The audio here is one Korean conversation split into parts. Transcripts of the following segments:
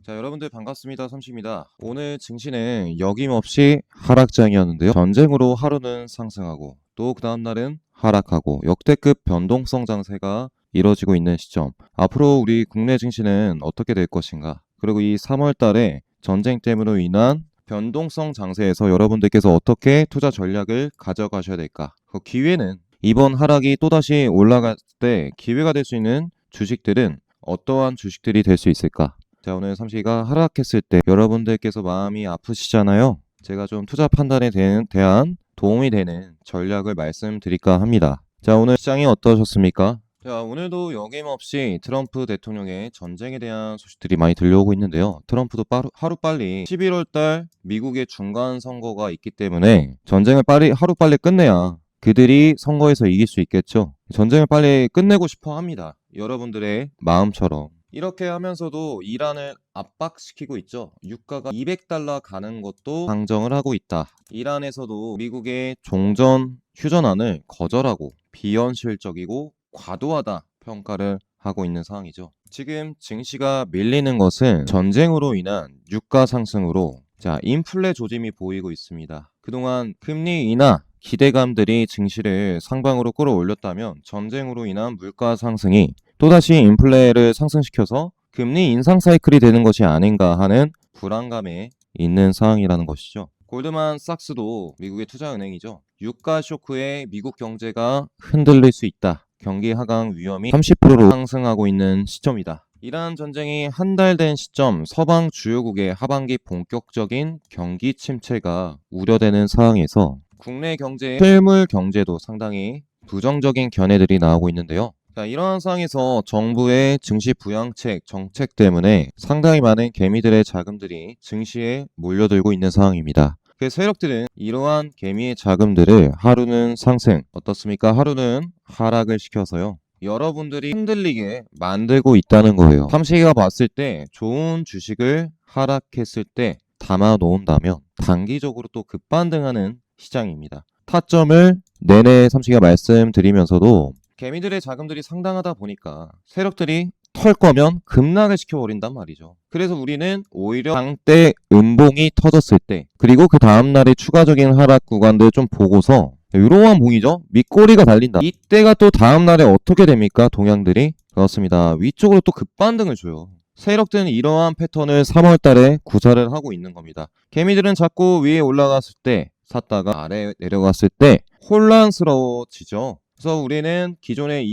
자, 여러분들 반갑습니다. 삼식입니다. 오늘 증시는 여김없이 하락장이었는데요. 전쟁으로 하루는 상승하고 또 그 다음날은 하락하고 역대급 변동성 장세가 이뤄지고 있는 시점. 앞으로 우리 국내 증시는 어떻게 될 것인가? 그리고 이 3월 달에 전쟁 때문으로 인한 변동성 장세에서 여러분들께서 어떻게 투자 전략을 가져가셔야 될까? 그 기회는 이번 하락이 또다시 올라갈 때 기회가 될 수 있는 주식들은 어떠한 주식들이 될 수 있을까? 자, 오늘 삼시가 하락했을 때 여러분들께서 마음이 아프시잖아요. 제가 좀 투자 판단에 대한 도움이 되는 전략을 말씀드릴까 합니다. 자, 오늘 시장이 어떠셨습니까? 자, 오늘도 여김없이 트럼프 대통령의 전쟁에 대한 소식들이 많이 들려오고 있는데요. 트럼프도 하루빨리 11월달 미국의 중간 선거가 있기 때문에 전쟁을 하루빨리 끝내야 그들이 선거에서 이길 수 있겠죠. 전쟁을 빨리 끝내고 싶어 합니다. 여러분들의 마음처럼. 이렇게 하면서도 이란을 압박시키고 있죠. 유가가 200달러 가는 것도 상정을 하고 있다. 이란에서도 미국의 종전 휴전안을 거절하고 비현실적이고 과도하다 평가를 하고 있는 상황이죠. 지금 증시가 밀리는 것은 전쟁으로 인한 유가 상승으로 인플레 조짐이 보이고 있습니다. 그동안 금리 인하 기대감들이 증시를 상방으로 끌어올렸다면 전쟁으로 인한 물가 상승이 또다시 인플레를 상승시켜서 금리 인상 사이클이 되는 것이 아닌가 하는 불안감에 있는 상황이라는 것이죠. 골드만삭스도 미국의 투자은행이죠. 유가 쇼크에 미국 경제가 흔들릴 수 있다. 경기 하강 위험이 30%로 상승하고 있는 시점이다. 이란 전쟁이 한 달 된 시점 서방 주요국의 하반기 본격적인 경기 침체가 우려되는 상황에서 국내 경제의 실물 경제도 상당히 부정적인 견해들이 나오고 있는데요. 자, 이러한 상황에서 정부의 증시 부양책 정책 때문에 상당히 많은 개미들의 자금들이 증시에 몰려들고 있는 상황입니다. 그 세력들은 이러한 개미의 자금들을 하루는 상승, 어떻습니까? 하루는 하락을 시켜서요. 여러분들이 흔들리게 만들고 있다는 거예요. 삼시가 봤을 때 좋은 주식을 하락했을 때 담아 놓은다면 단기적으로 또 급반등하는 시장입니다. 타점을 내내 삼시가 말씀드리면서도 개미들의 자금들이 상당하다 보니까 세력들이 털 거면 급락을 시켜버린단 말이죠. 그래서 우리는 오히려 장대 음봉이 터졌을 때 그리고 그 다음날의 추가적인 하락 구간들 좀 보고서 이러한 봉이죠. 밑꼬리가 달린다. 이때가 또 다음날에 어떻게 됩니까? 동향들이 그렇습니다. 위쪽으로 또 급반등을 줘요. 세력들은 이러한 패턴을 3월달에 구사를 하고 있는 겁니다. 개미들은 자꾸 위에 올라갔을 때 샀다가 아래 내려갔을 때 혼란스러워지죠. 그래서 우리는 기존의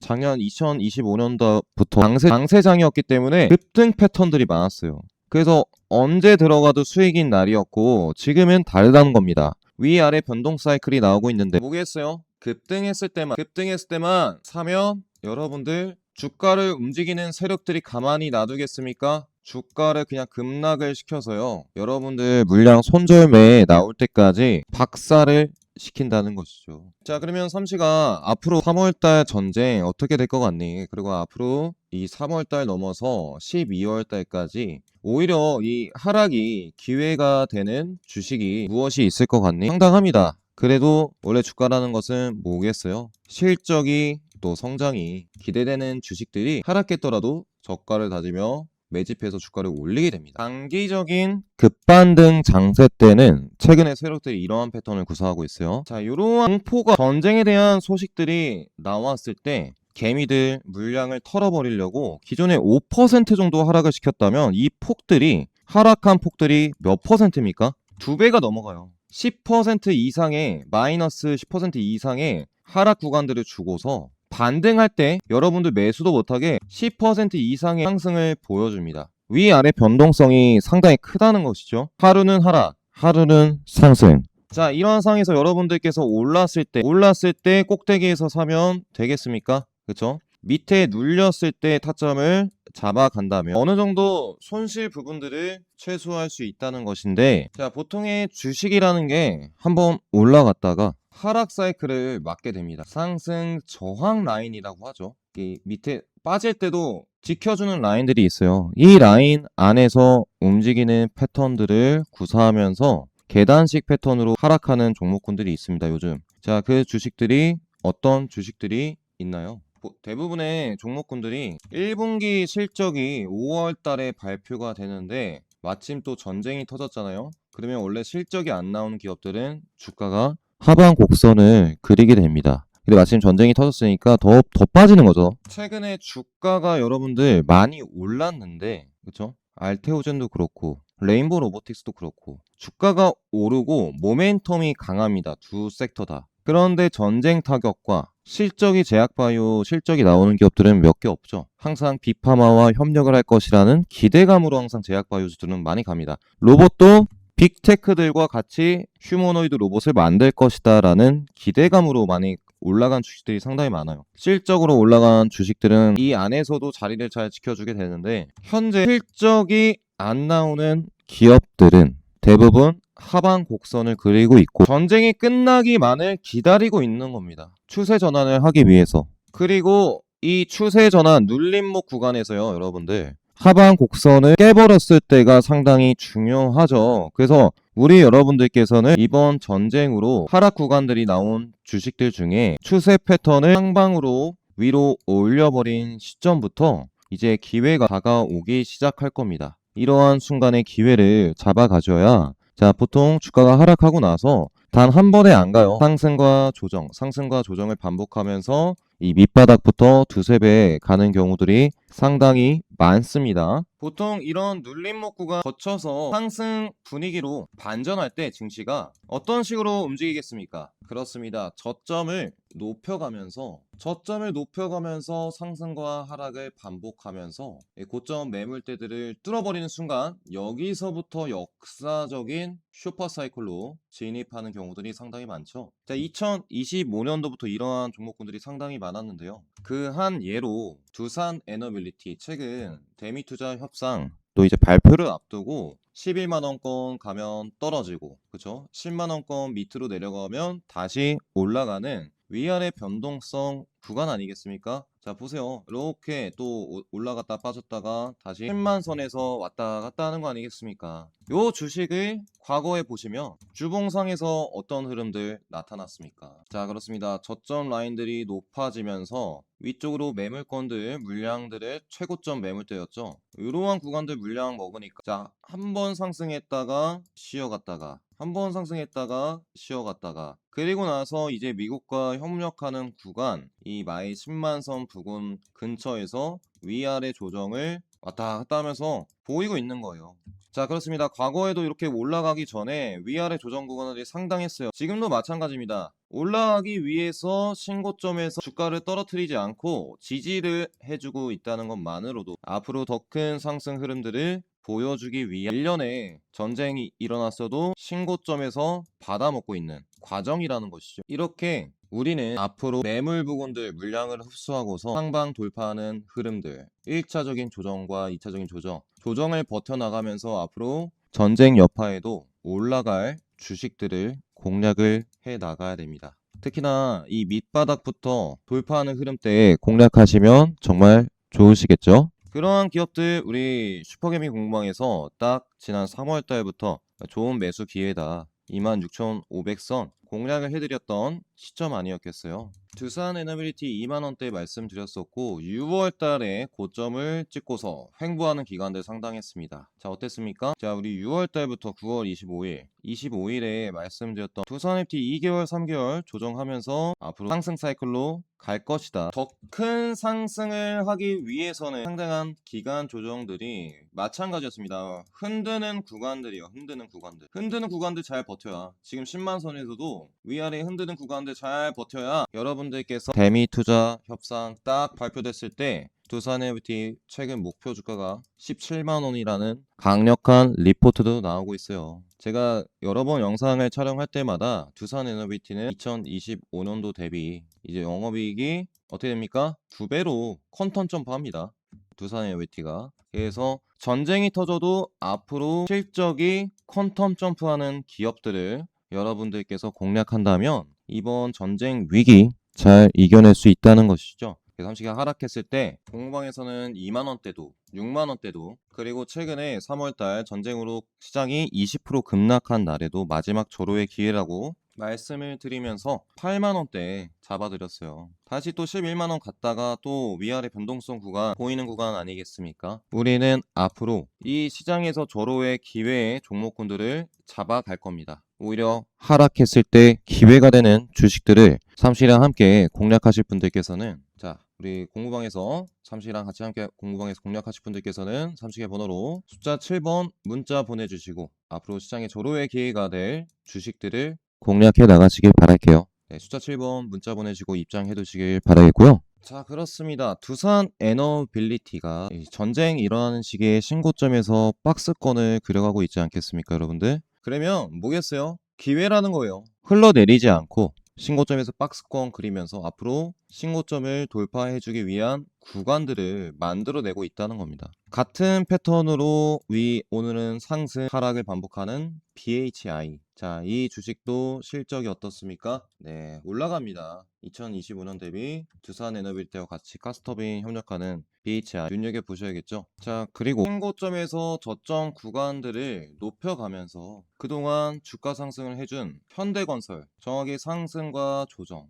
작년 2025년도부터 강세장이었기 때문에 급등 패턴들이 많았어요. 그래서 언제 들어가도 수익인 날이었고 지금은 다르다는 겁니다. 위아래 변동 사이클이 나오고 있는데 뭐겠어요? 급등했을 때만 사면 여러분들 주가를 움직이는 세력들이 가만히 놔두겠습니까? 주가를 그냥 급락을 시켜서요. 여러분들 물량 손절매에 나올 때까지 박살을 시킨다는 것이죠. 자, 그러면 삼시가 앞으로 3월달 전쟁 어떻게 될 것 같니? 그리고 앞으로 이 3월달 넘어서 12월달까지 오히려 이 하락이 기회가 되는 주식이 무엇이 있을 것 같니? 상당합니다. 그래도 원래 주가라는 것은 뭐겠어요? 실적이 또 성장이 기대되는 주식들이 하락했더라도 저가를 다지며 매집해서 주가를 올리게 됩니다. 단기적인 급반등 장세 때는 최근에 세력들이 이러한 패턴을 구사하고 있어요. 자, 이러한 공포가 전쟁에 대한 소식들이 나왔을 때 개미들 물량을 털어버리려고 기존에 5% 정도 하락을 시켰다면 이 하락한 폭들이 몇 퍼센트입니까? 2배가 넘어가요. 10% 이상의 마이너스 10% 이상의 하락 구간들을 주고서 반등할 때 여러분들 매수도 못하게 10% 이상의 상승을 보여줍니다. 위아래 변동성이 상당히 크다는 것이죠. 하루는 하락, 하루는 상승. 자, 이러한 상황에서 여러분들께서 올랐을 때 꼭대기에서 사면 되겠습니까? 그렇죠? 밑에 눌렸을 때 타점을 잡아간다면 어느 정도 손실 부분들을 최소화할 수 있다는 것인데, 자, 보통의 주식이라는 게 한번 올라갔다가 하락 사이클을 맞게 됩니다. 상승 저항 라인이라고 하죠. 이 밑에 빠질 때도 지켜주는 라인들이 있어요. 이 라인 안에서 움직이는 패턴들을 구사하면서 계단식 패턴으로 하락하는 종목군들이 있습니다. 요즘. 자, 그 주식들이 어떤 주식들이 있나요? 대부분의 종목군들이 1분기 실적이 5월 달에 발표가 되는데 마침 또 전쟁이 터졌잖아요. 그러면 원래 실적이 안 나오는 기업들은 주가가 하방 곡선을 그리게 됩니다. 근데 마침 전쟁이 터졌으니까 더 빠지는 거죠. 최근에 주가가 여러분들 많이 올랐는데, 그쵸? 알테오젠도 그렇고, 레인보우 로보틱스도 그렇고, 주가가 오르고 모멘텀이 강합니다. 두 섹터 다. 그런데 전쟁 타격과 실적이 제약바이오 실적이 나오는 기업들은 몇 개 없죠. 항상 빅파마와 협력을 할 것이라는 기대감으로 항상 제약바이오주들은 많이 갑니다. 로봇도 빅테크들과 같이 휴머노이드 로봇을 만들 것이다 라는 기대감으로 많이 올라간 주식들이 상당히 많아요. 실적으로 올라간 주식들은 이 안에서도 자리를 잘 지켜주게 되는데 현재 실적이 안 나오는 기업들은 대부분 하방 곡선을 그리고 있고 전쟁이 끝나기만을 기다리고 있는 겁니다. 추세 전환을 하기 위해서. 그리고 이 추세 전환 눌림목 구간에서요, 여러분들 하방 곡선을 깨버렸을 때가 상당히 중요하죠. 그래서 우리 여러분들께서는 이번 전쟁으로 하락 구간들이 나온 주식들 중에 추세 패턴을 상방으로 위로 올려버린 시점부터 이제 기회가 다가오기 시작할 겁니다. 이러한 순간의 기회를 잡아 가져야 자, 보통 주가가 하락하고 나서 단 한 번에 안 가요. 상승과 조정을 반복하면서 이 밑바닥부터 두세 배 가는 경우들이 상당히 많습니다. 보통 이런 눌림목 구간 거쳐서 상승 분위기로 반전할 때 증시가 어떤 식으로 움직이겠습니까? 그렇습니다. 저점을 높여가면서 상승과 하락을 반복하면서 고점 매물대들을 뚫어버리는 순간 여기서부터 역사적인 슈퍼사이클로 진입하는 경우들이 상당히 많죠. 자, 2025년도부터 이러한 종목군들이 상당히 많았는데요. 그 한 예로 두산 에너빌리티 최근 대미투자 협상 또 이제 발표를 앞두고 11만원권 가면 떨어지고, 그쵸? 10만원권 밑으로 내려가면 다시 올라가는 위아래 변동성 구간 아니겠습니까? 자, 보세요. 이렇게 또 올라갔다 빠졌다가 다시 10만 선에서 왔다 갔다 하는 거 아니겠습니까? 요 주식을 과거에 보시면 주봉상에서 어떤 흐름들 나타났습니까? 자, 그렇습니다. 저점 라인들이 높아지면서 위쪽으로 매물권들, 물량들의 최고점 매물대였죠. 이러한 구간들 물량 먹으니까 자, 한 번 상승했다가 쉬어갔다가 한 번 상승했다가 쉬어갔다가 그리고 나서 이제 미국과 협력하는 구간 이 마이 10만 선 부근 근처에서 위아래 조정을 왔다 갔다 하면서 보이고 있는 거예요. 자, 그렇습니다. 과거에도 이렇게 올라가기 전에 위아래 조정 구간들이 상당했어요. 지금도 마찬가지입니다. 올라가기 위해서 신고점에서 주가를 떨어뜨리지 않고 지지를 해주고 있다는 것만으로도 앞으로 더 큰 상승 흐름들을 보여주기 위해 1년에 전쟁이 일어났어도 신고점에서 받아먹고 있는 과정이라는 것이죠. 이렇게 우리는 앞으로 매물 부근들 물량을 흡수하고서 상방 돌파하는 흐름들 1차적인 조정과 2차적인 조정을 버텨나가면서 앞으로 전쟁 여파에도 올라갈 주식들을 공략을 해 나가야 됩니다. 특히나 이 밑바닥부터 돌파하는 흐름 때에 공략하시면 정말 좋으시겠죠? 그러한 기업들 우리 슈퍼개미 공방에서 딱 지난 3월 달부터 좋은 매수 기회다 26,500선 공략을 해드렸던 시점 아니었겠어요. 두산 에너빌리티 2만원대 말씀드렸었고 6월 달에 고점을 찍고서 횡보하는 기간들 상당했습니다. 자, 어땠습니까? 자, 우리 6월 달부터 9월 25일에 말씀드렸던 두산 FT 2개월 3개월 조정하면서 앞으로 상승 사이클로 갈 것이다. 더 큰 상승을 하기 위해서는 상당한 기간 조정들이 마찬가지였습니다. 흔드는 구간들 잘 버텨야 지금 10만 선에서도 위아래 흔드는 구간들 잘 버텨야 여러분들께서 대미 투자 협상 딱 발표됐을 때 두산 FT 최근 목표 주가가 17만원이라는 강력한 리포트도 나오고 있어요. 제가 여러 번 영상을 촬영할 때마다 두산 에너비티는 2025년도 대비 이제 영업이익이 어떻게 됩니까? 2배로 퀀텀 점프합니다. 두산 에너비티가. 그래서 전쟁이 터져도 앞으로 실적이 퀀텀 점프하는 기업들을 여러분들께서 공략한다면 이번 전쟁 위기 잘 이겨낼 수 있다는 것이죠. 그래서 삼시가 하락했을 때 공방에서는 2만원대도 6만원대도 그리고 최근에 3월달 전쟁으로 시장이 20% 급락한 날에도 마지막 절호의 기회라고 말씀을 드리면서 8만원대 잡아드렸어요. 다시 또 11만원 갔다가 또 위아래 변동성 구간 보이는 구간 아니겠습니까? 우리는 앞으로 이 시장에서 절호의 기회의 종목군들을 잡아갈 겁니다. 오히려 하락했을 때 기회가 되는 주식들을 삼시랑 함께 공략하실 분들께서는, 자, 우리 공부방에서 삼시랑 같이 함께 공부방에서 공략하실 분들께서는 삼식의 번호로 숫자 7번 문자 보내주시고 앞으로 시장에 절호의 기회가 될 주식들을 공략해 나가시길 바랄게요. 네, 숫자 7번 문자 보내시고 입장해 두시길 바라겠고요. 자, 그렇습니다. 두산 에너빌리티가 전쟁 일어나는 시기에 신고점에서 박스권을 그려가고 있지 않겠습니까, 여러분들? 그러면 뭐겠어요? 기회라는 거예요. 흘러내리지 않고 신고점에서 박스권 그리면서 앞으로 신고점을 돌파해주기 위한 구간들을 만들어내고 있다는 겁니다. 같은 패턴으로 오늘은 상승 하락을 반복하는 BHI. 자, 이 주식도 실적이 어떻습니까? 네, 올라갑니다. 2025년 대비 두산에너빌리티와 같이 가스터빈 협력하는 BHI 눈여겨보셔야겠죠. 자, 그리고 신고점에서 저점 구간들을 높여가면서 그동안 주가 상승을 해준 현대건설, 정확히 상승과 조정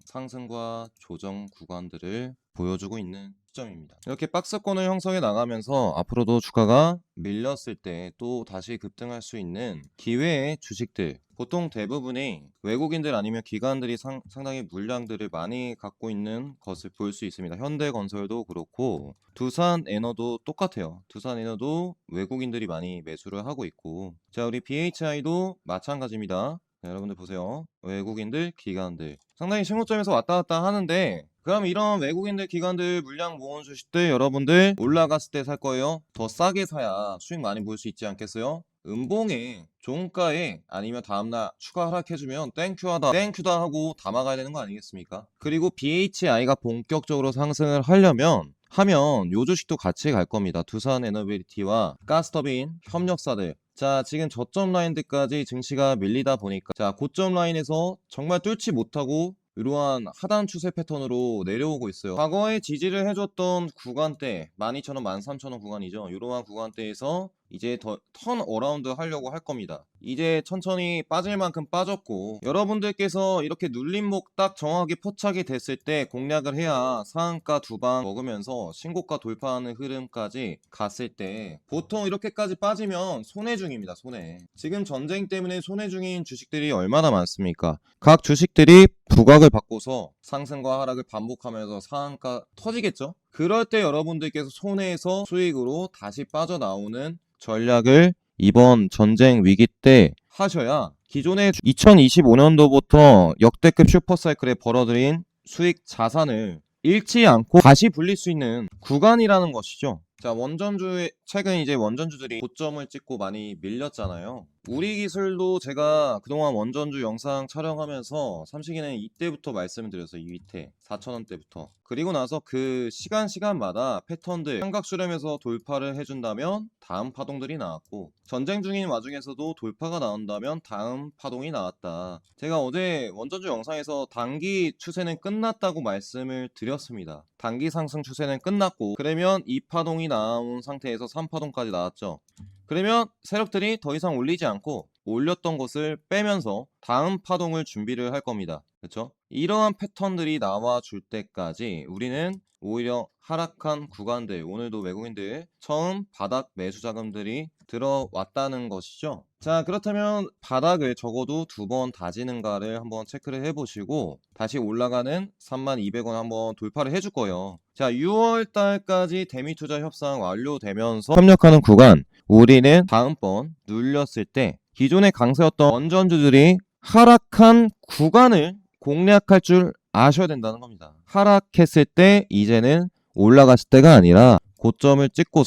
구간들을 보여주고 있는 시점입니다. 이렇게 박스권을 형성해 나가면서 앞으로도 주가가 밀렸을 때 또 다시 급등할 수 있는 기회의 주식들, 보통 대부분이 외국인들 아니면 기관들이 상당히 물량들을 많이 갖고 있는 것을 볼 수 있습니다. 현대건설도 그렇고 두산에너도 똑같아요. 두산에너도 외국인들이 많이 매수를 하고 있고, 자, 우리 BHI도 마찬가지입니다. 자, 여러분들 보세요. 외국인들, 기관들 상당히 신고점에서 왔다 갔다 하는데, 그럼 이런 외국인들, 기관들 물량 모은 주식들 여러분들 올라갔을 때 살 거예요? 더 싸게 사야 수익 많이 볼 수 있지 않겠어요? 음봉에 종가에 아니면 다음날 추가 하락해주면 땡큐다 하고 담아가야 되는 거 아니겠습니까? 그리고 BHI가 본격적으로 상승을 하면 요 주식도 같이 갈 겁니다. 두산에너빌리티와 가스터빈 협력사들. 자, 지금 저점 라인들까지 증시가 밀리다 보니까, 자, 고점 라인에서 정말 뚫지 못하고 이러한 하단 추세 패턴으로 내려오고 있어요. 과거에 지지를 해줬던 구간대 12,000원, 13,000원 구간이죠. 이러한 구간대에서 이제 더 턴 어라운드 하려고 할 겁니다. 이제 천천히 빠질 만큼 빠졌고, 여러분들께서 이렇게 눌림목 딱 정확하게 포착이 됐을 때 공략을 해야 상한가 두 방 먹으면서 신고가 돌파하는 흐름까지 갔을 때, 보통 이렇게까지 빠지면 손해 중입니다. 손해. 지금 전쟁 때문에 손해 중인 주식들이 얼마나 많습니까? 각 주식들이 부각을 받고서 상승과 하락을 반복하면서 상한가 터지겠죠? 그럴 때 여러분들께서 손해에서 수익으로 다시 빠져나오는 전략을 이번 전쟁 위기 때 하셔야 기존의 2025년도부터 역대급 슈퍼사이클에 벌어들인 수익 자산을 잃지 않고 다시 불릴 수 있는 구간이라는 것이죠. 자, 최근 이제 원전주들이 고점을 찍고 많이 밀렸잖아요. 우리 기술도 제가 그동안 원전주 영상 촬영하면서 삼식이는 이때부터 말씀을 드렸어요. 이 밑에 4,000원대부터. 그리고 나서 그 시간마다 패턴들 삼각 수렴에서 돌파를 해준다면 다음 파동들이 나왔고, 전쟁 중인 와중에서도 돌파가 나온다면 다음 파동이 나왔다. 제가 어제 원전주 영상에서 단기 추세는 끝났다고 말씀을 드렸습니다. 단기 상승 추세는 끝났고, 그러면 2파동이 나온 상태에서 3파동까지 나왔죠. 그러면 세력들이 더 이상 올리지 않고 올렸던 것을 빼면서 다음 파동을 준비를 할 겁니다. 그렇죠? 이러한 패턴들이 나와 줄 때까지 우리는 오히려 하락한 구간들, 오늘도 외국인들 처음 바닥 매수 자금들이 들어왔다는 것이죠. 자, 그렇다면 바닥을 적어도 두 번 다지는가를 한번 체크를 해보시고 다시 올라가는 32,000원 한번 돌파를 해줄 거예요. 자, 6월 달까지 대미투자 협상 완료되면서 협력하는 구간, 우리는 다음번 눌렸을 때 기존에 강세였던 원전주들이 하락한 구간을 공략할 줄 아셔야 된다는 겁니다. 하락했을 때 이제는 올라갔을 때가 아니라 고점 찍고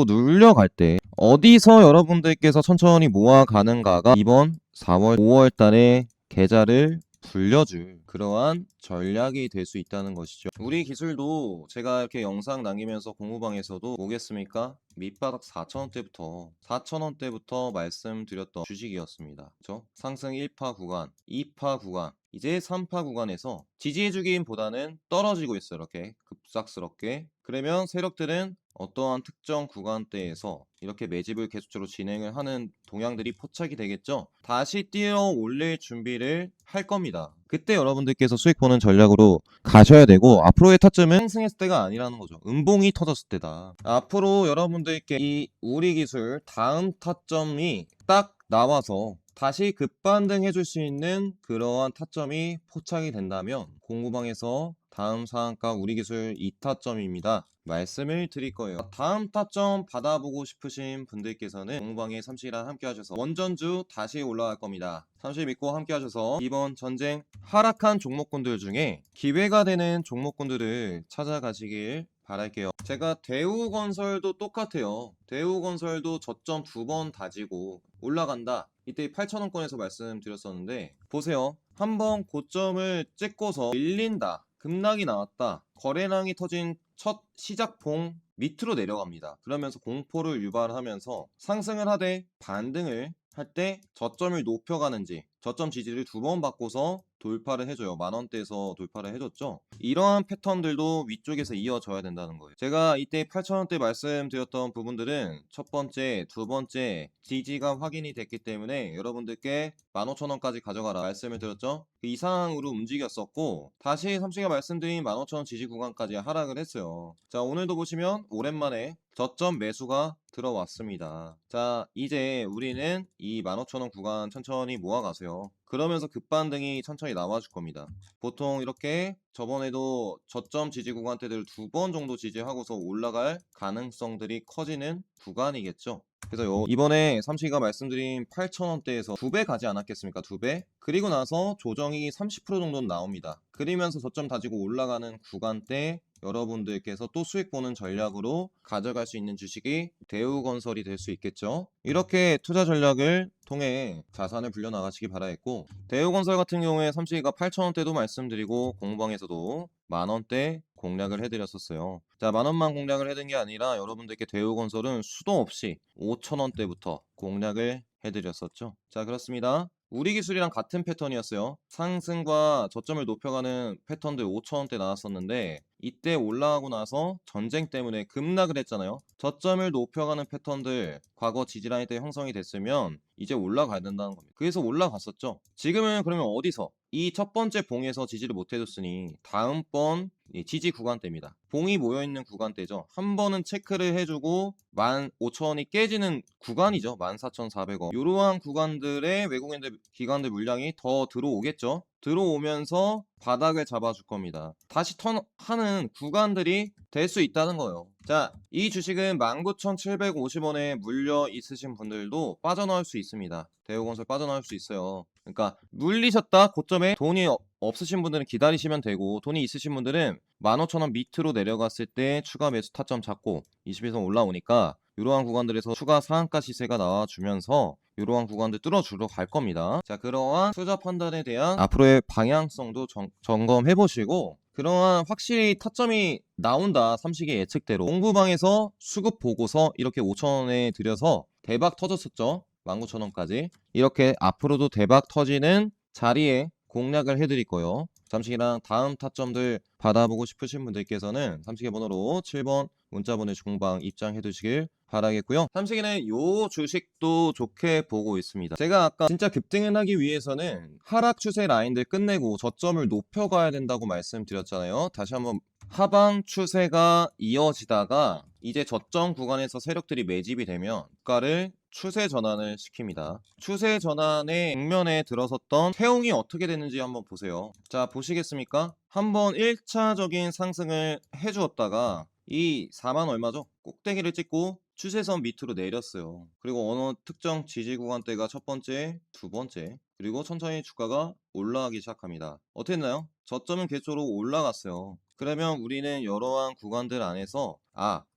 눌려갈 때 어디서 여러분들께서 천천히 모아가는가가 이번 4월, 5월 달에 계좌를 불려줄 그러한 전략이 될 수 있다는 것이죠. 우리 기술도 제가 이렇게 영상 남기면서 공부방에서도 뭐겠습니까? 밑바닥 4,000원대부터 말씀드렸던 주식이었습니다. 그렇죠? 상승 1파 구간, 2파 구간, 이제 3파 구간에서 지지해주기보다는 떨어지고 있어요. 이렇게 급작스럽게. 그러면 세력들은 어떠한 특정 구간대에서 이렇게 매집을 계속적으로 진행을 하는 동향들이 포착이 되겠죠. 다시 뛰어 올릴 준비를 할 겁니다. 그때 여러분들께서 수익 보는 전략으로 가셔야 되고, 앞으로의 타점은 상승했을 때가 아니라는 거죠. 음봉이 터졌을 때다. 앞으로 여러분들께 이 우리 기술 다음 타점이 딱 나와서 다시 급반등 해줄 수 있는 그러한 타점이 포착이 된다면 공구방에서 다음 상한가 우리 기술 2타점입니다. 말씀을 드릴 거예요. 다음 타점 받아보고 싶으신 분들께서는 공구방의 삼식이랑 함께 하셔서 원전주 다시 올라갈 겁니다. 삼식 믿고 함께 하셔서 이번 전쟁 하락한 종목군들 중에 기회가 되는 종목군들을 찾아가시길 바랄게요. 제가 대우건설도 똑같아요. 대우건설도 저점 2번 다지고 올라간다. 이때 8,000원권에서 말씀드렸었는데 보세요. 한번 고점을 찍고서 밀린다. 급락이 나왔다. 거래량이 터진 첫 시작봉 밑으로 내려갑니다. 그러면서 공포를 유발하면서 상승을 하되 반등을 할 때 저점을 높여가는지 저점 지지를 2번 바꿔서 돌파를 해줘요. 만원대에서 돌파를 해줬죠. 이러한 패턴들도 위쪽에서 이어져야 된다는 거예요. 제가 이때 8,000원대 말씀드렸던 부분들은 첫 번째, 두 번째 지지가 확인이 됐기 때문에 여러분들께 15,000원까지 가져가라 말씀을 드렸죠. 그 이상으로 움직였었고 다시 삼식이가 말씀드린 15,000원 지지 구간까지 하락을 했어요. 자, 오늘도 보시면 오랜만에 저점 매수가 들어왔습니다. 자, 이제 우리는 이 15,000원 구간 천천히 모아가세요. 그러면서 급반등이 천천히 나와줄 겁니다. 보통 이렇게 저번에도 저점 지지 구간대들 2번 정도 지지하고서 올라갈 가능성들이 커지는 구간이겠죠. 그래서 이번에 삼식이가 말씀드린 8,000원대에서 2배 가지 않았겠습니까? 2배? 그리고 나서 조정이 30% 정도는 나옵니다. 그러면서 저점 다지고 올라가는 구간대 여러분들께서 또 수익 보는 전략으로 가져갈 수 있는 주식이 대우건설이 될 수 있겠죠. 이렇게 투자 전략을 통해 자산을 불려나가시기 바라겠고, 대우건설 같은 경우에 삼식이가 8,000원대도 말씀드리고 공방에서도 만원대 공략을 해드렸었어요. 자, 만원만 공략을 해둔 게 아니라 여러분들께 대우건설은 수도 없이 5,000원대부터 공략을 해드렸었죠. 자, 그렇습니다. 우리 기술이랑 같은 패턴이었어요. 상승과 저점을 높여가는 패턴들 5,000원대 나왔었는데 이때 올라가고 나서 전쟁 때문에 급락을 했잖아요. 저점을 높여가는 패턴들 과거 지지라인 때 형성이 됐으면 이제 올라가야 된다는 겁니다. 그래서 올라갔었죠. 지금은 그러면 어디서? 이 첫 번째 봉에서 지지를 못 해줬으니 다음번 지지 구간대입니다. 봉이 모여있는 구간대죠. 한 번은 체크를 해주고 15,000원이 깨지는 구간이죠. 14,400원. 이러한 구간들의 외국인들 기관들 물량이 더 들어오겠죠. 들어오면서 바닥을 잡아줄 겁니다. 다시 턴하는 구간들이 될 수 있다는 거예요. 자, 이 주식은 19,750원에 물려 있으신 분들도 빠져나올 수 있습니다. 대우건설 빠져나올 수 있어요. 그러니까 물리셨다 고점에 돈이 없으신 분들은 기다리시면 되고, 돈이 있으신 분들은 15,000원 밑으로 내려갔을 때 추가 매수 타점 잡고 21선 올라오니까 이러한 구간들에서 추가 상한가 시세가 나와주면서 이러한 구간들 뚫어주러 갈 겁니다. 자, 그러한 투자 판단에 대한 앞으로의 방향성도 점검해 보시고, 그러한 확실히 타점이 나온다 삼식의 예측대로 공부방에서 수급 보고서 이렇게 5,000원에 들여서 대박 터졌었죠. 19,000원까지 이렇게 앞으로도 대박 터지는 자리에 공략을 해드릴 거예요. 삼식이랑 다음 타점들 받아보고 싶으신 분들께서는 삼식의 번호로 7번 문자 보내주시고 공방 입장해 두시길 바라겠고요. 삼식이는 요 주식도 좋게 보고 있습니다. 제가 아까 진짜 급등을 하기 위해서는 하락 추세 라인들 끝내고 저점을 높여가야 된다고 말씀드렸잖아요. 다시 한번 하방 추세가 이어지다가 이제 저점 구간에서 세력들이 매집이 되면 주가를 추세 전환을 시킵니다. 추세 전환의 국면에 들어섰던 태웅이 어떻게 됐는지 한번 보세요. 자, 보시겠습니까? 한번 1차적인 상승을 해주었다가 이 4만 얼마죠? 꼭대기를 찍고 추세선 밑으로 내렸어요. 그리고 어느 특정 지지 구간대가 첫 번째, 두 번째, 그리고 천천히 주가가 올라가기 시작합니다. 어떻게 했나요? 저점은 계속으로 올라갔어요. 그러면 우리는 여러한 구간들 안에서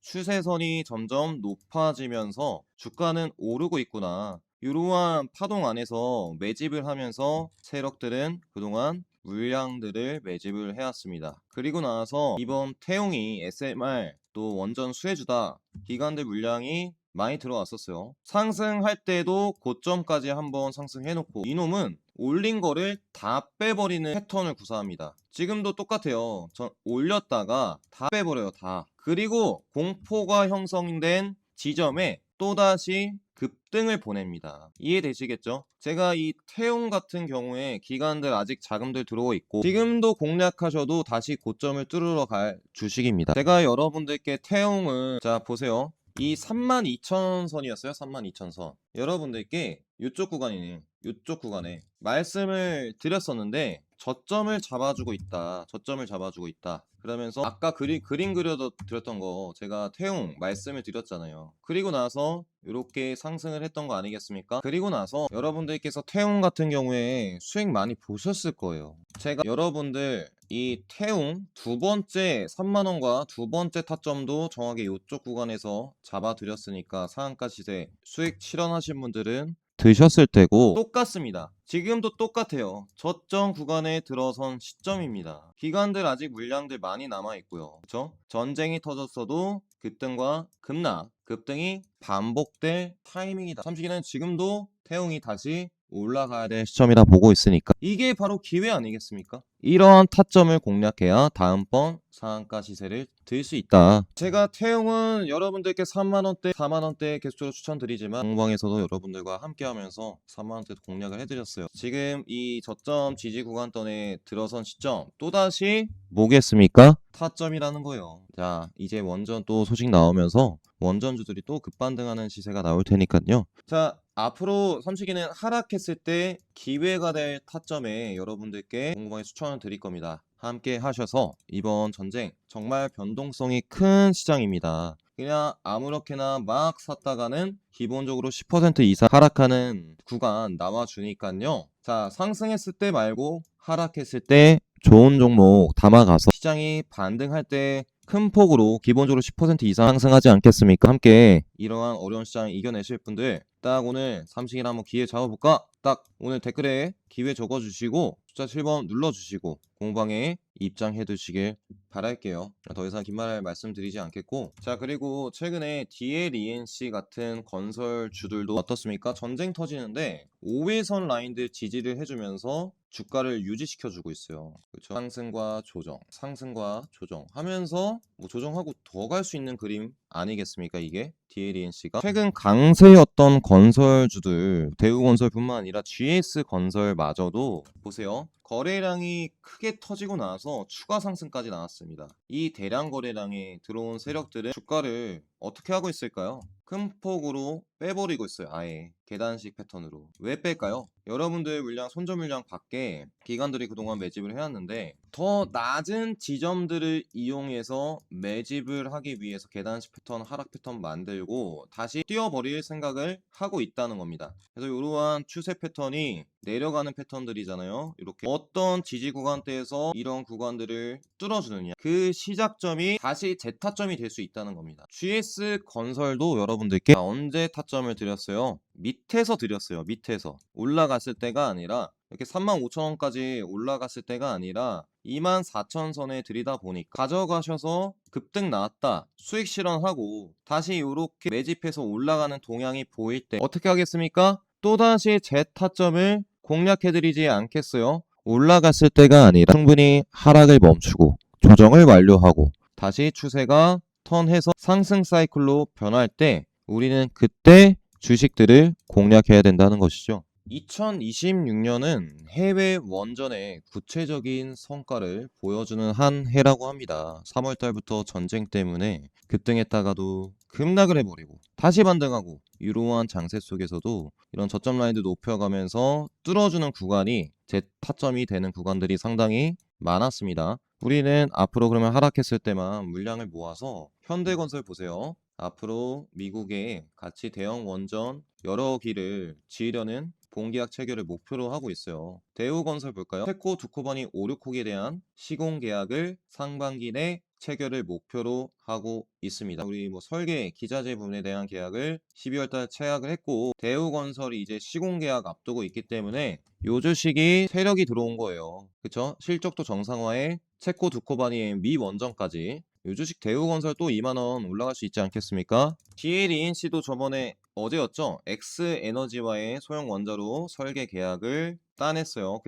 추세선이 점점 높아지면서 주가는 오르고 있구나, 이러한 파동 안에서 매집을 하면서 세력들은 그동안 물량들을 매집을 해왔습니다. 그리고 나서 이번 태용이 SMR 또 원전 수혜주다 기관들 물량이 많이 들어왔었어요. 상승할 때도 고점까지 한번 상승해놓고 이놈은 올린 거를 다 빼버리는 패턴을 구사합니다. 지금도 똑같아요. 올렸다가 다 빼버려요. 다. 그리고 공포가 형성된 지점에 또다시 급등을 보냅니다. 이해되시겠죠? 제가 이 태움 같은 경우에 기관들 아직 자금들 들어오고 있고 지금도 공략하셔도 다시 고점을 뚫으러 갈 주식입니다. 제가 여러분들께 태움은 자 보세요. 이 32,000선이었어요. 32,000선. 여러분들께 이쪽 구간이네. 이쪽 구간에 말씀을 드렸었는데 저점을 잡아주고 있다. 저점을 잡아주고 있다. 그러면서 아까 그림 그려도 드렸던 거 제가 태용 말씀을 드렸잖아요. 그리고 나서 이렇게 상승을 했던 거 아니겠습니까? 그리고 나서 여러분들께서 태용 같은 경우에 수익 많이 보셨을 거예요. 제가 여러분들 이 태용 두 번째 3만원과 두 번째 타점도 정확히 이쪽 구간에서 잡아드렸으니까 상한가 시세 수익 실현하신 분들은 드셨을 테고 똑같습니다. 지금도 똑같아요. 저점 구간에 들어선 시점입니다. 기관들 아직 물량들 많이 남아 있고요. 그렇죠? 전쟁이 터졌어도 급등과 급락, 급등이 반복될 타이밍이다. 삼식이는 지금도 태용이 다시 올라가야 될 시점이라 보고 있으니까 이게 바로 기회 아니겠습니까? 이러한 타점을 공략해야 다음번 상한가 시세를 들 수 있다. 제가 태용은 여러분들께 3만원대, 4만원대 계속적으로 추천드리지만 공방에서도 여러분들과 함께하면서 3만원대도 공략을 해드렸어요. 지금 이 저점 지지 구간권에 들어선 시점 또다시 뭐겠습니까? 타점이라는 거예요. 자 이제 원전 또 소식 나오면서 원전주들이 또 급반등하는 시세가 나올 테니까요. 자 앞으로 삼식이는 하락했을 때 기회가 될 타점에 여러분들께 공방에 추천을 드릴 겁니다. 함께 하셔서 이번 전쟁 정말 변동성이 큰 시장입니다. 그냥 아무렇게나 막 샀다가는 기본적으로 10% 이상 하락하는 구간 나와주니까요. 자 상승했을 때 말고 하락했을 때 좋은 종목 담아가서 시장이 반등할 때 큰 폭으로 기본적으로 10% 이상 상승하지 않겠습니까? 함께 이러한 어려운 시장 이겨내실 분들 딱 오늘 삼식이나 한번 기회 잡아볼까? 딱 오늘 댓글에 기회 적어주시고 숫자 7번 눌러주시고 공방에 입장해 두시길 바랄게요. 더 이상 긴 말 말씀드리지 않겠고 자 그리고 최근에 DLENC 같은 건설주들도 어떻습니까? 전쟁 터지는데 5회선 라인들 지지를 해주면서 주가를 유지시켜주고 있어요. 그렇죠? 상승과 조정, 상승과 조정 하면서 뭐 조정하고 더 갈 수 있는 그림 아니겠습니까? 이게 DLENC가 최근 강세였던 건설주들 대우건설뿐만 아니라 GS건설마저도 보세요. 거래량이 크게 터지고 나서 추가 상승까지 나왔습니다. 이 대량 거래량에 들어온 세력들은 주가를 어떻게 하고 있을까요? 큰 폭으로 빼버리고 있어요. 아예 계단식 패턴으로. 왜 뺄까요? 여러분들 물량 손절 물량 밖에 기관들이 그동안 매집을 해왔는데 더 낮은 지점들을 이용해서 매집을 하기 위해서 계단식 패턴 하락 패턴 만들고 다시 뛰어버릴 생각을 하고 있다는 겁니다. 그래서 이러한 추세 패턴이 내려가는 패턴들이잖아요. 이렇게 어떤 지지 구간대에서 이런 구간들을 뚫어주느냐 그 시작점이 다시 재타점이 될 수 있다는 겁니다. GS건설도 여러분들께 언제 타점을 드렸어요? 밑에서 드렸어요. 밑에서 올라갔을 때가 아니라 이렇게 35,000원까지 올라갔을 때가 아니라 24,000선에 들이다 보니까 가져가셔서 급등 나왔다 수익 실현하고 다시 이렇게 매집해서 올라가는 동향이 보일 때 어떻게 하겠습니까? 또다시 재타점을 공략해드리지 않겠어요? 올라갔을 때가 아니라 충분히 하락을 멈추고 조정을 완료하고 다시 추세가 턴해서 상승 사이클로 변할 때 우리는 그때 주식들을 공략해야 된다는 것이죠. 2026년은 해외 원전의 구체적인 성과를 보여주는 한 해라고 합니다. 3월달부터 전쟁 때문에 급등했다가도 급락을 해버리고 다시 반등하고 이러한 장세 속에서도 이런 저점 라인도 높여가면서 뚫어주는 구간이 제 타점이 되는 구간들이 상당히 많았습니다. 우리는 앞으로 그러면 하락했을 때만 물량을 모아서 현대건설 보세요. 앞으로 미국의 같이 대형 원전 여러 기를 지으려는 본계약 체결을 목표로 하고 있어요. 대우건설 볼까요? 태코 두코바니 5, 6호기에 대한 시공계약을 상반기 내 체결을 목표로 하고 있습니다. 우리 뭐 설계, 기자재 부분에 대한 계약을 12월달 체약을 했고 대우건설이 이제 시공계약 앞두고 있기 때문에 요 주식이 세력이 들어온 거예요. 그쵸? 실적도 정상화에 체코 두코바니의 미 원전까지 요 주식 대우건설 또 2만원 올라갈 수 있지 않겠습니까? DLENC도 저번에 어제였죠? X에너지와의 소형 원자로 설계 계약을 따냈어요.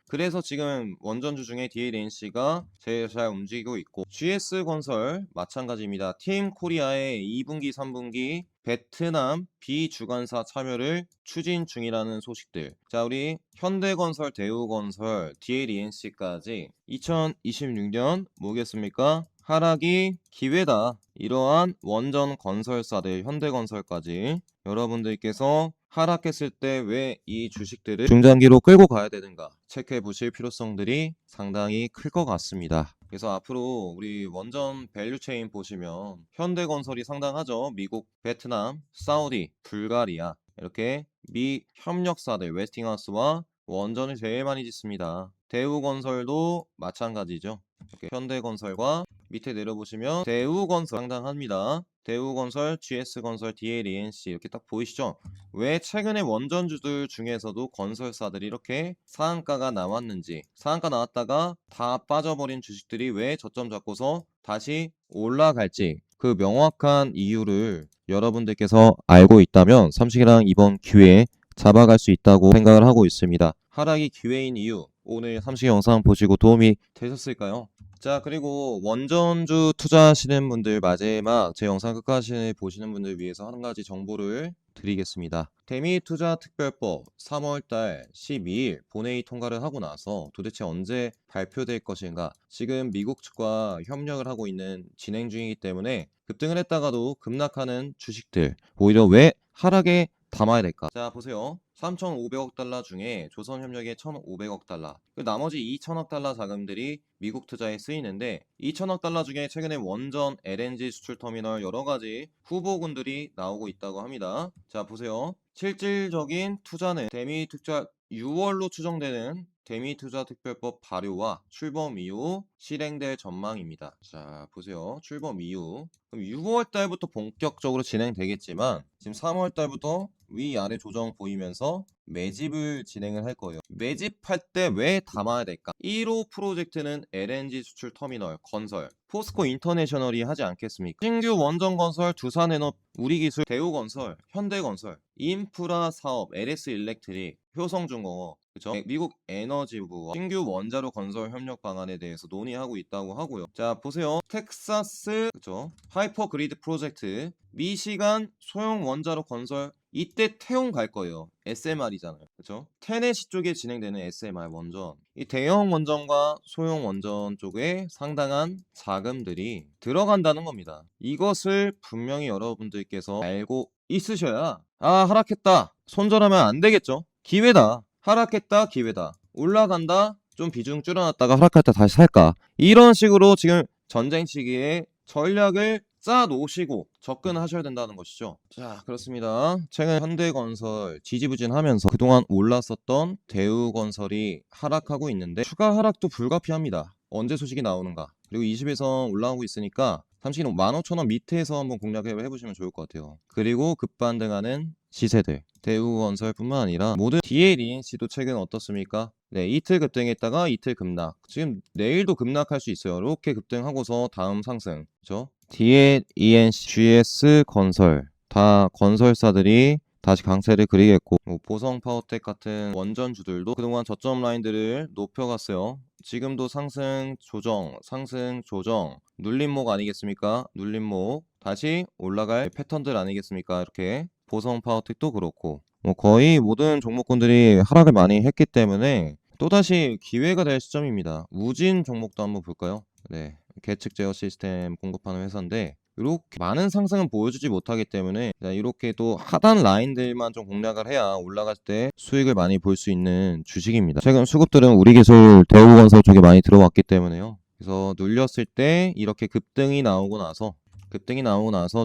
그래서 지금 원전주 중에 DLENC가 제일 잘 움직이고 있고 GS건설 마찬가지입니다. 팀 코리아의 2분기, 3분기 베트남 비주관사 참여를 추진 중이라는 소식들. 자, 우리 현대건설, 대우건설, DLENC까지 2026년 뭐겠습니까? 하락이 기회다. 이러한 원전 건설사들, 현대건설까지 여러분들께서 하락했을 때 왜 이 주식들을 중장기로 끌고 가야 되는가 체크해 보실 필요성들이 상당히 클 것 같습니다. 그래서 앞으로 우리 원전 밸류체인 보시면 현대건설이 상당하죠. 미국, 베트남, 사우디, 불가리아 이렇게 미 협력사들 웨스팅하우스와 원전을 제일 많이 짓습니다. 대우건설도 마찬가지죠. 이렇게 현대건설과 밑에 내려보시면 대우건설 상당합니다. 대우건설, GS건설, DLENC 이렇게 딱 보이시죠? 왜 최근에 원전주들 중에서도 건설사들이 이렇게 상한가가 나왔는지, 상한가 나왔다가 다 빠져버린 주식들이 왜 저점 잡고서 다시 올라갈지 그 명확한 이유를 여러분들께서 알고 있다면 삼식이랑 이번 기회에 잡아갈 수 있다고 생각을 하고 있습니다. 하락이 기회인 이유, 오늘 삼식 영상 보시고 도움이 되셨을까요? 자, 그리고 원전주 투자하시는 분들 마지막 제 영상 끝까지 보시는 분들 위해서 한 가지 정보를 드리겠습니다. 대미투자특별법 3월달 12일 본회의 통과를 하고 나서 도대체 언제 발표될 것인가, 지금 미국 측과 협력을 하고 있는 진행 중이기 때문에 급등을 했다가도 급락하는 주식들 오히려 왜 하락에 담아야 될까? 자, 보세요. 3,500억 달러 중에 조선협력의 1,500억 달러, 그 나머지 2,000억 달러 자금들이 미국 투자에 쓰이는데 2,000억 달러 중에 최근에 원전, LNG 수출 터미널 여러 가지 후보군들이 나오고 있다고 합니다. 자, 보세요. 실질적인 투자는 대미 투자 6월로 추정되는 대미투자특별법 발효와 출범 이후 실행될 전망입니다. 자, 보세요. 출범 이후. 그럼 6월 달부터 본격적으로 진행되겠지만 지금 3월 달부터 위아래 조정 보이면서 매집을 진행을 할 거예요. 매집할 때 왜 담아야 될까? 1호 프로젝트는 LNG 수출 터미널 건설, 포스코 인터내셔널이 하지 않겠습니까? 신규 원전 건설, 두산에너, 우리기술, 대우건설, 현대건설, 인프라 사업, LS 일렉트릭, 효성중공업, 그쵸? 미국 에너지부와 신규 원자로 건설 협력 방안에 대해서 논의하고 있다고 하고요. 자, 보세요. 텍사스, 그쵸? 하이퍼 그리드 프로젝트, 미시간 소형 원자로 건설, 이때 태움 갈 거예요. SMR이잖아요. 그쵸? 테네시 쪽에 진행되는 SMR 원전. 이 대형 원전과 소형 원전 쪽에 상당한 자금들이 들어간다는 겁니다. 이것을 분명히 여러분들께서 알고 있으셔야, 아, 하락했다, 손절하면 안 되겠죠? 기회다. 하락했다, 기회다. 올라간다, 좀 비중 줄여놨다가 하락했다 다시 살까? 이런 식으로 지금 전쟁 시기에 전략을 짜 놓으시고 접근하셔야 된다는 것이죠. 자, 그렇습니다. 최근 현대건설 지지부진하면서 그동안 올랐었던 대우건설이 하락하고 있는데 추가 하락도 불가피합니다. 언제 소식이 나오는가? 그리고 20에서 올라오고 있으니까 잠시는 15,000원 밑에서 한번 공략을 해보시면 좋을 것 같아요. 그리고 급반등하는 시세들, 대우건설뿐만 아니라 모든 DLENC도 최근 어떻습니까? 네, 이틀 급등했다가 이틀 급락. 지금 내일도 급락할 수 있어요. 이렇게 급등하고서 다음 상승. 그죠? DLENC, GS건설 다 건설사들이 다시 강세를 그리겠고, 뭐 보성파워텍 같은 원전주들도 그동안 저점 라인들을 높여갔어요. 지금도 상승 조정, 상승 조정, 눌림목 아니겠습니까? 눌림목 다시 올라갈 패턴들 아니겠습니까? 이렇게 보성파워텍도 그렇고 뭐 거의 모든 종목군들이 하락을 많이 했기 때문에 또다시 기회가 될 시점입니다. 우진 종목도 한번 볼까요? 네, 계측 제어 시스템 공급하는 회사인데 이렇게 많은 상승은 보여주지 못하기 때문에 이렇게 또 하단 라인들만 좀 공략을 해야 올라갈 때 수익을 많이 볼 수 있는 주식입니다. 최근 수급들은 우리기술, 대우건설 쪽에 많이 들어왔기 때문에요. 그래서 눌렸을 때 이렇게 급등이 나오고 나서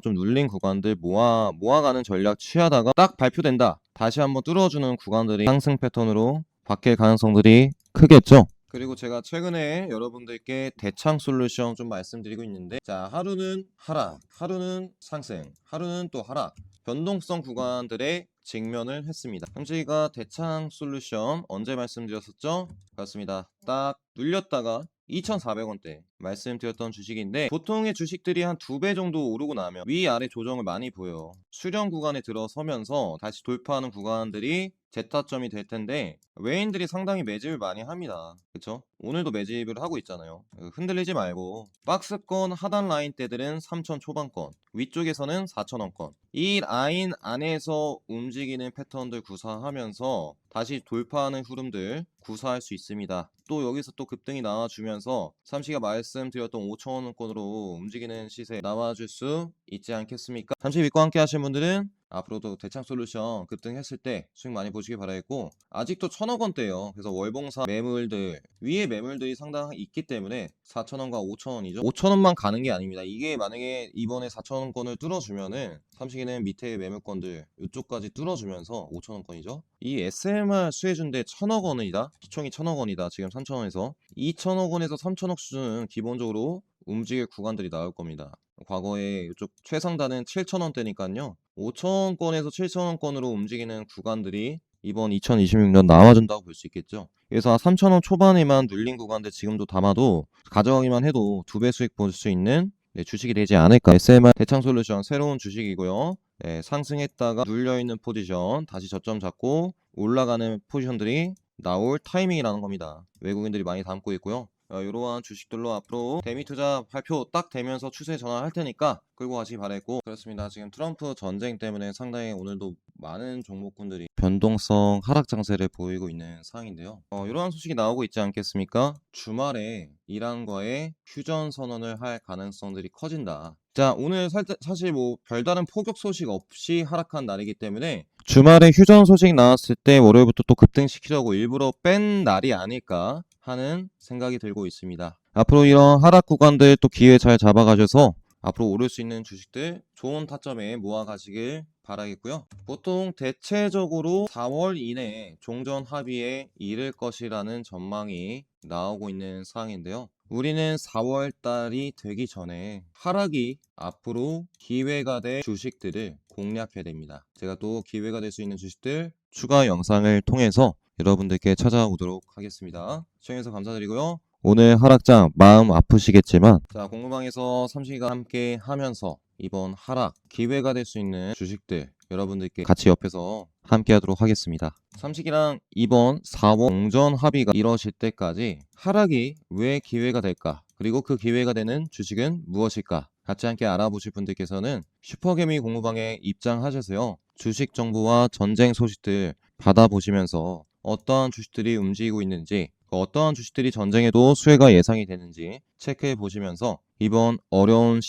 좀 눌린 구간들 모아가는 전략 취하다가 딱 발표된다, 다시 한번 뚫어주는 구간들이 상승 패턴으로 바뀔 가능성들이 크겠죠. 그리고 제가 최근에 여러분들께 대창 솔루션 좀 말씀드리고 있는데, 자, 하루는 하락, 하루는 상승, 하루는 또 하락, 변동성 구간들에 직면을 했습니다. 현재가 대창 솔루션 언제 말씀드렸었죠? 그렇습니다. 딱 눌렸다가 2,400원대 말씀드렸던 주식인데, 보통의 주식들이 한 2배 정도 오르고 나면 위아래 조정을 많이 보여요. 수렴 구간에 들어서면서 다시 돌파하는 구간들이 재타점이 될 텐데 외인들이 상당히 매집을 많이 합니다. 그쵸? 오늘도 매집을 하고 있잖아요. 흔들리지 말고 박스권 하단 라인대들은 3천 초반권, 위쪽에서는 4천원권, 이 라인 안에서 움직이는 패턴들 구사하면서 다시 돌파하는 흐름들 구사할 수 있습니다. 또 여기서 또 급등이 나와주면서 삼시가 말씀드렸던 5천원권으로 움직이는 시세 나와줄 수 있지 않겠습니까? 잠시 믿고 함께 하신 분들은 앞으로도 대창솔루션 급등했을 때 수익 많이 보시길 바라겠고, 아직도 1,000억원대예요. 그래서 월봉사 매물들 위에 매물들이 상당히 있기 때문에 4,000원과 5,000원이죠. 5,000원만 가는 게 아닙니다. 이게 만약에 이번에 4,000원권을 뚫어주면은 삼식이는 밑에 매물권들 이쪽까지 뚫어주면서 5,000원권이죠. 이 SMR 수혜준대 1,000억원이다. 시총이 1,000억원이다. 지금 3,000원에서 2,000억원에서 3,000억 수준은 기본적으로 움직일 구간들이 나올 겁니다. 과거에 이쪽 최상단은 7,000원대니까요. 5,000원권에서 7,000원권으로 움직이는 구간들이 이번 2026년 나와준다고 볼 수 있겠죠. 그래서 3,000원 초반에만 눌린 구간들 지금도 담아도 가져가기만 해도 2배 수익 볼 수 있는 주식이 되지 않을까. SMR 대창솔루션 새로운 주식이고요. 상승했다가 눌려있는 포지션 다시 저점 잡고 올라가는 포지션들이 나올 타이밍이라는 겁니다. 외국인들이 많이 담고 있고요. 이러한 주식들로 앞으로 대미투자 발표 딱 되면서 추세 전환할 테니까 끌고 가시기 바라겠고, 그렇습니다. 지금 트럼프 전쟁 때문에 상당히 오늘도 많은 종목군들이 변동성 하락 장세를 보이고 있는 상황인데요. 이러한 소식이 나오고 있지 않겠습니까? 주말에 이란과의 휴전 선언을 할 가능성들이 커진다. 자, 오늘 사실 뭐 별다른 포격 소식 없이 하락한 날이기 때문에 주말에 휴전 소식 나왔을 때 월요일부터 또 급등시키려고 일부러 뺀 날이 아닐까 하는 생각이 들고 있습니다. 앞으로 이런 하락 구간들 또 기회 잘 잡아가셔서 앞으로 오를 수 있는 주식들 좋은 타점에 모아가시길 바라겠고요. 보통 대체적으로 4월 이내에 종전 합의에 이를 것이라는 전망이 나오고 있는 상황인데요. 우리는 4월 달이 되기 전에 하락이 앞으로 기회가 될 주식들을 공략해야 됩니다. 제가 또 기회가 될 수 있는 주식들 추가 영상을 통해서 여러분들께 찾아오도록 하겠습니다. 시청해주셔서 감사드리고요. 오늘 하락장 마음 아프시겠지만, 자, 공부방에서 삼식이가 함께 하면서 이번 하락 기회가 될 수 있는 주식들 여러분들께 같이 옆에서 함께 하도록 하겠습니다. 삼식이랑 이번 4월 종전 합의가 이뤄질 때까지 하락이 왜 기회가 될까, 그리고 그 기회가 되는 주식은 무엇일까 같이 함께 알아보실 분들께서는 슈퍼개미 공부방에 입장하셔서요, 주식 정보와 전쟁 소식들 받아보시면서 어떠한 주식들이 움직이고 있는지, 어떠한 주식들이 전쟁에도 수혜가 예상이 되는지 체크해 보시면서 이번 어려운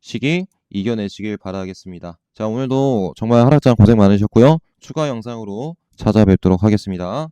시기 이겨내시길 바라겠습니다. 자, 오늘도 정말 하락장 고생 많으셨고요. 추가 영상으로 찾아뵙도록 하겠습니다.